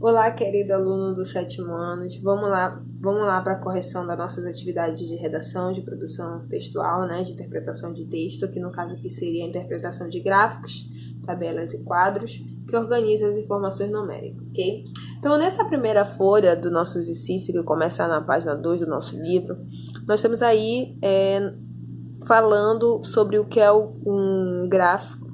Olá, querido aluno do sétimo ano. Vamos lá para a correção das nossas atividades de redação, de produção textual, né, de interpretação de texto, que no caso aqui seria a interpretação de gráficos, tabelas e quadros, que organiza as informações numéricas, ok? Então, nessa primeira folha do nosso exercício, que começa na página 2 do nosso livro, nós temos aí falando sobre o que é um gráfico,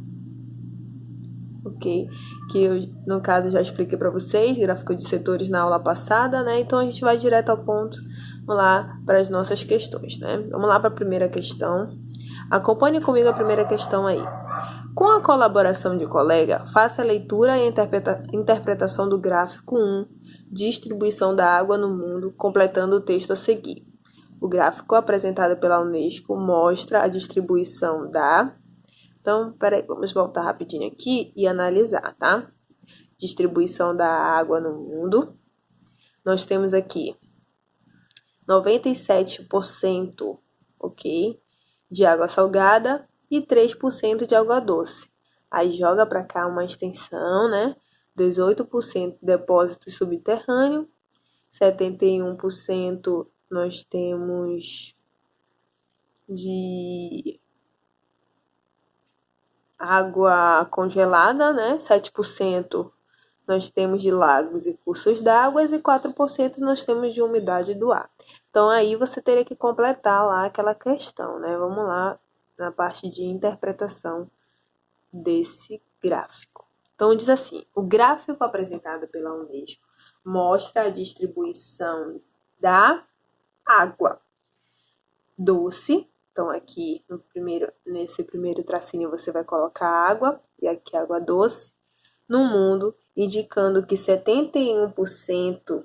ok? Que eu, no caso, já expliquei para vocês, gráfico de setores na aula passada, né? Então, a gente vai direto ao ponto, vamos lá para as nossas questões, né? Vamos lá para a primeira questão. Acompanhe comigo a primeira questão aí. Com a colaboração de colega, faça a leitura e interpretação do gráfico 1, distribuição da água no mundo, completando o texto a seguir. O gráfico apresentado pela Unesco mostra a distribuição da... Então, peraí, vamos voltar rapidinho aqui e analisar, tá? Distribuição da água no mundo. Nós temos aqui 97%, ok? De água salgada e 3% de água doce. Aí joga para cá uma extensão, né? 18% depósito subterrâneo, 71% nós temos de água congelada, né? 7% nós temos de lagos e cursos d'água e 4% nós temos de umidade do ar. Então, aí você teria que completar lá aquela questão, né? Vamos lá na parte de interpretação desse gráfico. Então, diz assim, o gráfico apresentado pela Unesco mostra a distribuição da água doce. Então, aqui nesse primeiro tracinho você vai colocar água, e aqui água doce, no mundo, indicando que 71%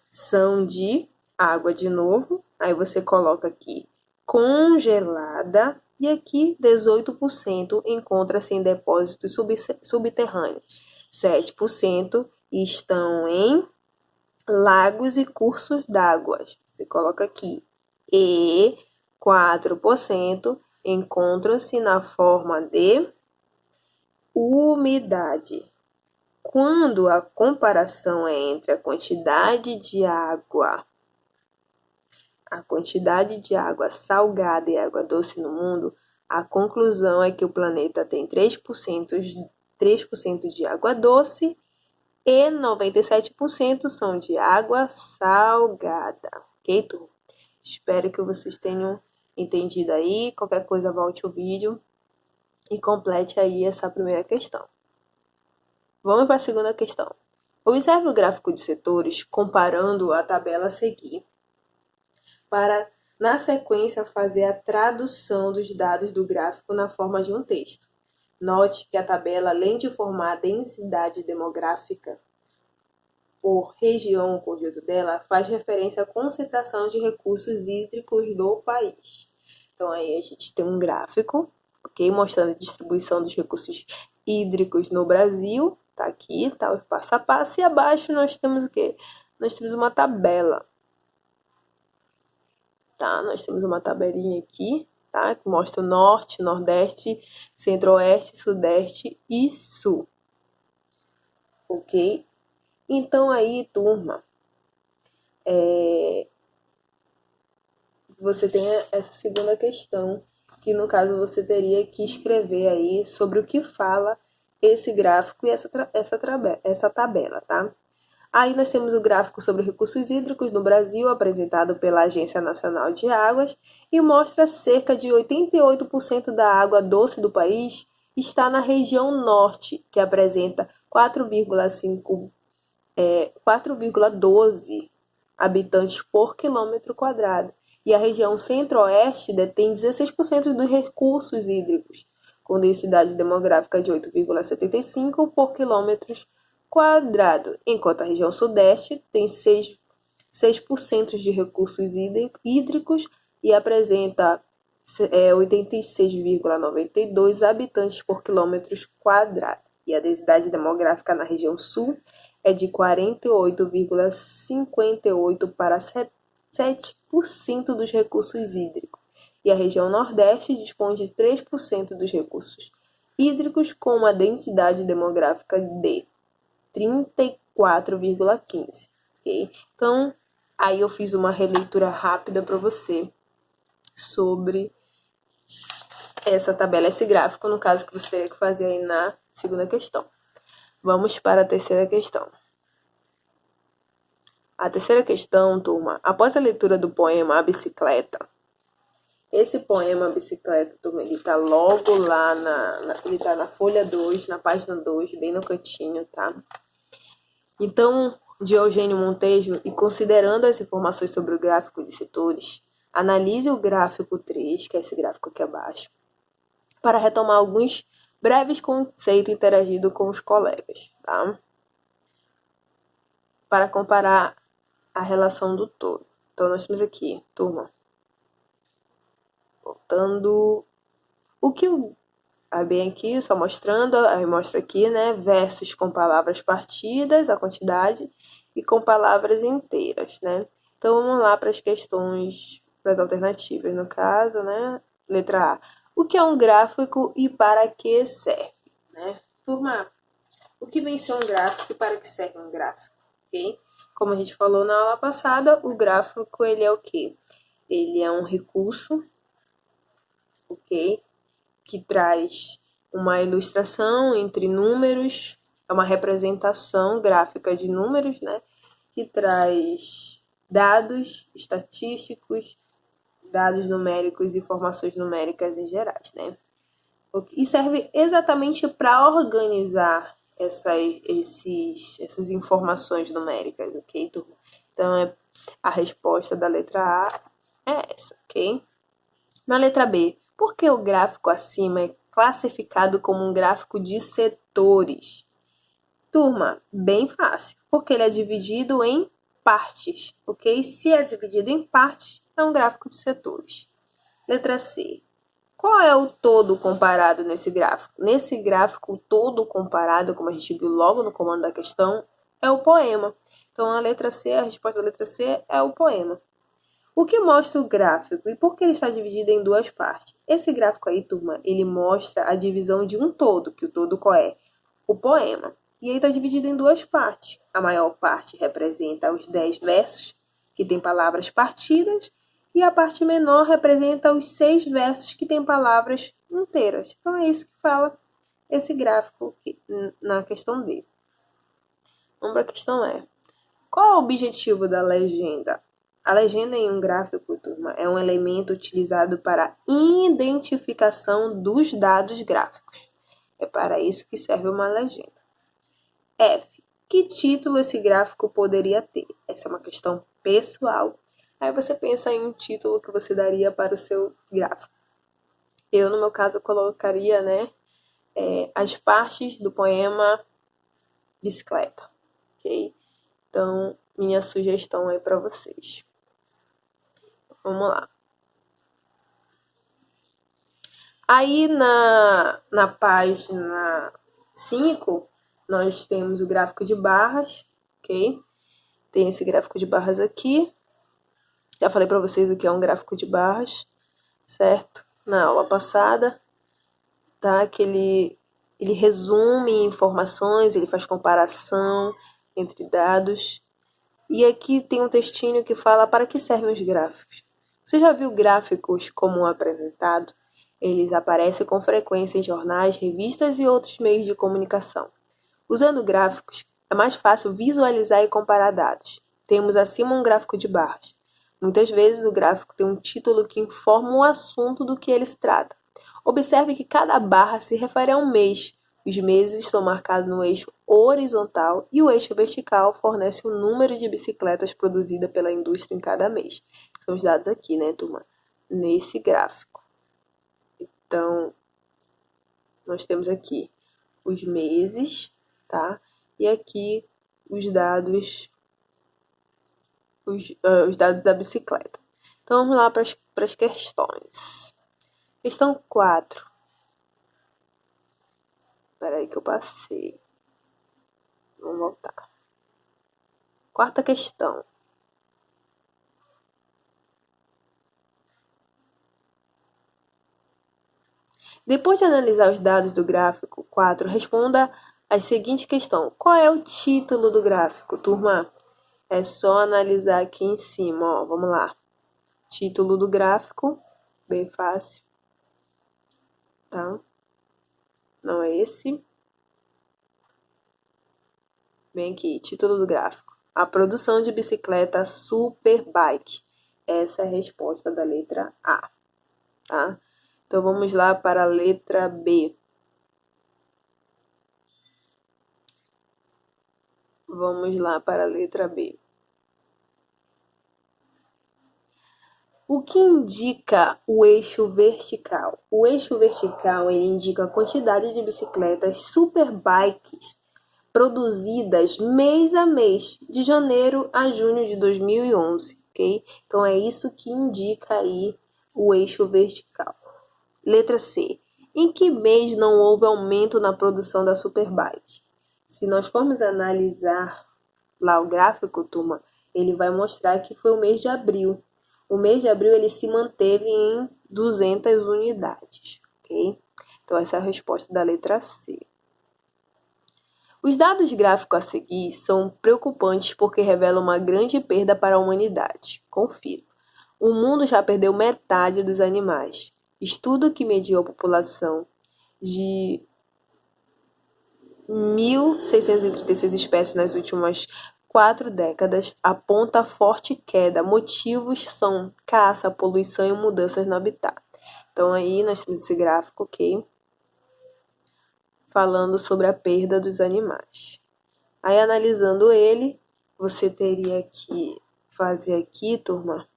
são de água de novo. Aí você coloca aqui congelada, e aqui 18% encontra-se em depósitos subterrâneos. 7% estão em lagos e cursos d'água. Você coloca aqui. E 4% encontram-se na forma de umidade. Quando a comparação é entre a quantidade de água salgada e água doce no mundo, a conclusão é que o planeta tem 3% de água doce e 97% são de água salgada. Ok, turma? Espero que vocês tenham entendido aí. Qualquer coisa, volte o vídeo e complete aí essa primeira questão. Vamos para a segunda questão. Observe o gráfico de setores comparando a tabela a seguir para, na sequência, fazer a tradução dos dados do gráfico na forma de um texto. Note que a tabela, além de formar a densidade demográfica por região, o conjunto dela, faz referência à concentração de recursos hídricos do país. Então, aí a gente tem um gráfico, ok? Mostrando a distribuição dos recursos hídricos no Brasil. Tá aqui, tá o passo a passo. E abaixo nós temos o quê? Nós temos uma tabela. Tá? Nós temos uma tabelinha aqui, tá? Que mostra o norte, nordeste, centro-oeste, sudeste e sul. Ok? Então, aí, turma, você tem essa segunda questão, que no caso você teria que escrever aí sobre o que fala esse gráfico e essa tabela, tá? Aí nós temos o gráfico sobre recursos hídricos no Brasil, apresentado pela Agência Nacional de Águas, e mostra cerca de 88% da água doce do país está na região norte, que apresenta 4,12 habitantes por quilômetro quadrado. E a região centro-oeste detém 16% dos recursos hídricos, com densidade demográfica de 8,75 por quilômetro quadrado, enquanto a região sudeste tem 6% de recursos hídricos e apresenta 86,92 habitantes por quilômetro quadrado. E a densidade demográfica na região sul é de 48,58 para 7% dos recursos hídricos. E a região nordeste dispõe de 3% dos recursos hídricos, com uma densidade demográfica de 4,15, ok? Então, aí eu fiz uma releitura rápida para você sobre essa tabela, esse gráfico, no caso que você teria que fazer aí na segunda questão. Vamos para a terceira questão. A terceira questão, turma, após a leitura do poema A Bicicleta, esse poema A Bicicleta, turma, ele tá logo lá ele tá na folha 2, na página 2, bem no cantinho, tá? Então, de Eugênio Montejo, e considerando as informações sobre o gráfico de setores, analise o gráfico 3, que é esse gráfico aqui abaixo, para retomar alguns breves conceitos interagidos com os colegas, tá? Para comparar a relação do todo. Então, nós temos aqui, turma, voltando, o que bem aqui, só mostrando, aí mostra aqui, né, versos com palavras partidas, a quantidade, e com palavras inteiras, né? Então, vamos lá para as questões, para as alternativas, no caso, né? Letra A. O que é um gráfico e para que serve, né? Turma, o que vem ser um gráfico e para que serve um gráfico, ok? Como a gente falou na aula passada, o gráfico, ele é o quê? Ele é um recurso, ok? Que traz uma ilustração entre números, é uma representação gráfica de números, né? Que traz dados estatísticos, dados numéricos e informações numéricas em gerais, né? E serve exatamente para organizar essas informações numéricas, ok, turma? Então, a resposta da letra A é essa, ok? Na letra B, por que o gráfico acima é classificado como um gráfico de setores? Turma, bem fácil, porque ele é dividido em partes, ok? Se é dividido em partes, é um gráfico de setores. Letra C. Qual é o todo comparado nesse gráfico? Nesse gráfico, o todo comparado, como a gente viu logo no comando da questão, é o poema. Então, a letra C, a resposta da letra C é o poema. O que mostra o gráfico e por que ele está dividido em duas partes? Esse gráfico aí, turma, ele mostra a divisão de um todo, que o todo qual é? O poema. E aí está dividido em duas partes. A maior parte representa os 10 versos, que tem palavras partidas, e a parte menor representa os 6 versos, que tem palavras inteiras. Então é isso que fala esse gráfico aqui, na questão D. Vamos para a questão E. Qual é o objetivo da legenda? A legenda em um gráfico, turma, é um elemento utilizado para a identificação dos dados gráficos. É para isso que serve uma legenda. F. Que título esse gráfico poderia ter? Essa é uma questão pessoal. Aí você pensa em um título que você daria para o seu gráfico. Eu, no meu caso, colocaria, né, as partes do poema Bicicleta, ok? Então, minha sugestão aí para vocês. Vamos lá. Aí na página 5, nós temos o gráfico de barras, ok? Tem esse gráfico de barras aqui. Já falei para vocês o que é um gráfico de barras, certo? Na aula passada, tá? Que ele resume informações, ele faz comparação entre dados. E aqui tem um textinho que fala para que servem os gráficos. Você já viu gráficos como apresentado? Eles aparecem com frequência em jornais, revistas e outros meios de comunicação. Usando gráficos, é mais fácil visualizar e comparar dados. Temos acima um gráfico de barras. Muitas vezes o gráfico tem um título que informa o assunto do que ele se trata. Observe que cada barra se refere a um mês. Os meses estão marcados no eixo horizontal e o eixo vertical fornece o número de bicicletas produzidas pela indústria em cada mês. São os dados aqui, né, turma? Nesse gráfico. Então, nós temos aqui os meses, tá? E aqui os dados da bicicleta. Então, vamos lá para as questões. Questão 4. Espera aí que eu passei. Vamos voltar. Quarta questão. Depois de analisar os dados do gráfico 4, responda A seguinte questão: qual é o título do gráfico, turma? É só analisar aqui em cima, ó, vamos lá. Título do gráfico, bem fácil, tá? Não é esse. Vem aqui, título do gráfico. A produção de bicicleta Superbike. Essa é a resposta da letra A, tá? Então, vamos lá para a letra B. Vamos lá para a letra B. O que indica o eixo vertical? O eixo vertical, ele indica a quantidade de bicicletas Superbikes produzidas mês a mês, de janeiro a junho de 2011, ok? Então, é isso que indica aí o eixo vertical. Letra C. Em que mês não houve aumento na produção da Superbike? Se nós formos analisar lá o gráfico, turma, ele vai mostrar que foi o mês de abril. O mês de abril ele se manteve em 200 unidades, ok? Então, essa é a resposta da letra C. Os dados gráficos a seguir são preocupantes porque revelam uma grande perda para a humanidade. Confira. O mundo já perdeu metade dos animais. Estudo que mediu a população de 1.636 espécies nas últimas 4 décadas aponta forte queda. Motivos são caça, poluição e mudanças no habitat. Então, aí nós temos esse gráfico, ok? Falando sobre a perda dos animais. Aí, analisando ele, você teria que fazer aqui, turma,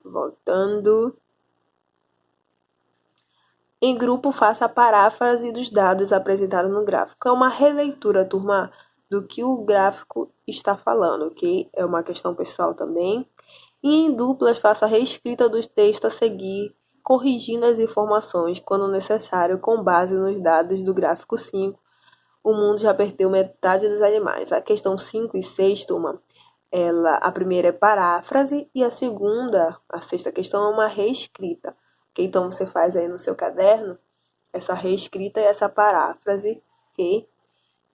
voltando. Em grupo, faça a paráfrase dos dados apresentados no gráfico. É uma releitura, turma, do que o gráfico está falando, ok? É uma questão pessoal também. E em duplas, faça a reescrita do texto a seguir, corrigindo as informações quando necessário, com base nos dados do gráfico 5. O mundo já perdeu metade dos animais. A questão 5 e 6, turma, a primeira é paráfrase e a sexta questão é uma reescrita. Okay? Então, você faz aí no seu caderno essa reescrita e essa paráfrase, ok?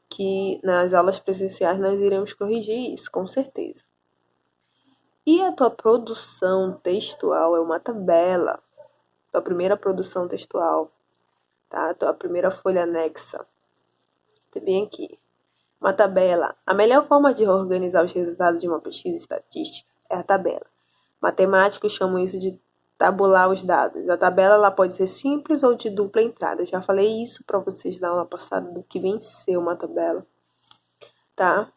Que nas aulas presenciais nós iremos corrigir isso, com certeza. E a tua produção textual é uma tabela. Tua primeira produção textual, tá? Tua primeira folha anexa. Tem bem aqui. Uma tabela. A melhor forma de organizar os resultados de uma pesquisa estatística é a tabela. Matemáticos chamam isso de tabular os dados. A tabela ela pode ser simples ou de dupla entrada. Eu já falei isso para vocês na aula passada do que vem ser uma tabela, tá?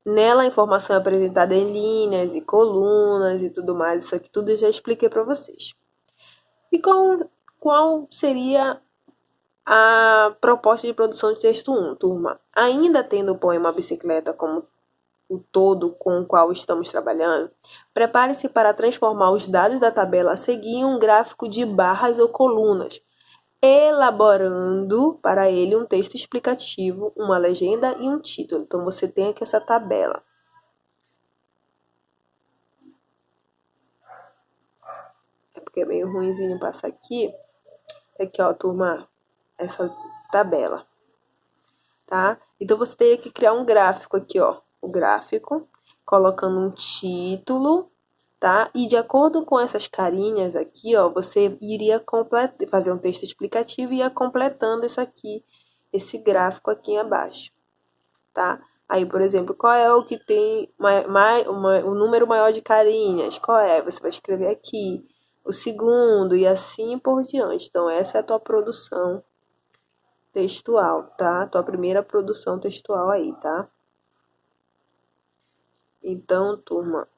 Nela a informação é apresentada em linhas e colunas e tudo mais. Isso aqui tudo eu já expliquei para vocês. E qual seria a proposta de produção de texto 1, turma? Ainda tendo o poema Bicicleta como o todo com o qual estamos trabalhando, prepare-se para transformar os dados da tabela a seguir em um gráfico de barras ou colunas, elaborando para ele um texto explicativo, uma legenda e um título. Então, você tem aqui essa tabela. É porque é meio ruimzinho passar aqui. Aqui, ó, turma, essa tabela, tá? Então, você teria que criar um gráfico aqui, ó, o gráfico, colocando um título, tá? E de acordo com essas carinhas aqui, ó, você iria fazer um texto explicativo e ia completando isso aqui, esse gráfico aqui abaixo, tá? Aí, por exemplo, qual é o que tem o número maior de carinhas? Qual é? Você vai escrever aqui. O segundo e assim por diante. Então, essa é a tua produção textual, tá? Tua primeira produção textual aí, tá? Então, turma,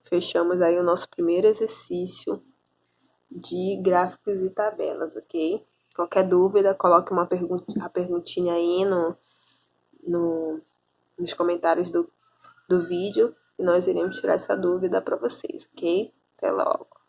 fechamos aí o nosso primeiro exercício de gráficos e tabelas, ok? Qualquer dúvida, coloque a perguntinha aí nos comentários do vídeo e nós iremos tirar essa dúvida para vocês, ok? Até logo!